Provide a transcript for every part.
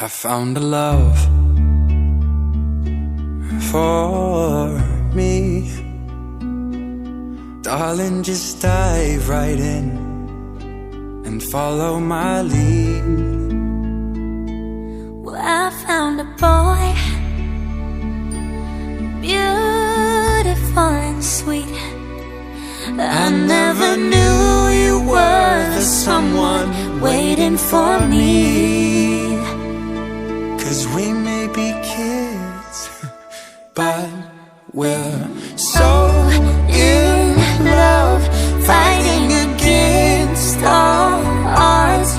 I found a love for me. Darling, just dive right in and follow my lead. Well, I found a boy, beautiful and sweet. I never knew you were the someone waiting for me. 'Cause we may be kids, but we're so In love, fighting against all odds.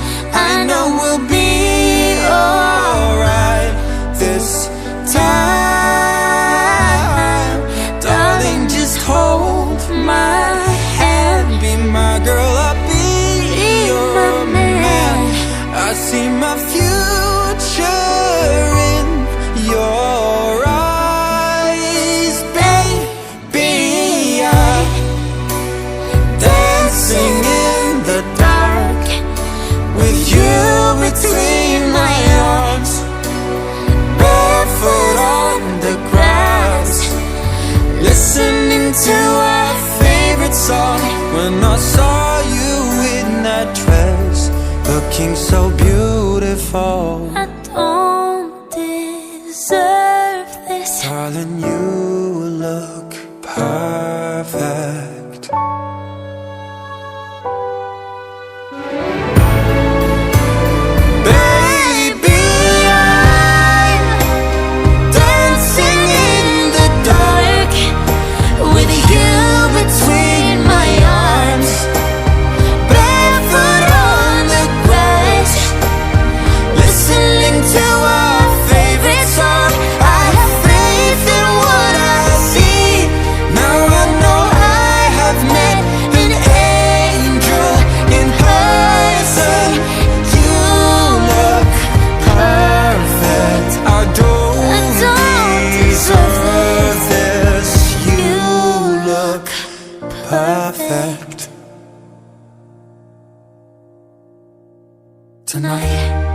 I know we'll be alright this time. Darling, just hold my hand. Be my girl, I'll be your man. I see my future in your eyes, baby. I'm dancing in the dark with you between my arms, barefoot on the grass, listening to our favorite song. When I saw you in that dress, looking so beautiful, I don't deserve this. darling, you look perfect. Baby, I'm dancing in the dark With you between my arms, barefoot on the grass, listening to our favorite song. I have faith in what I see. Now I know I have met an angel in person. You look perfect. I don't deserve this. You look perfect tonight.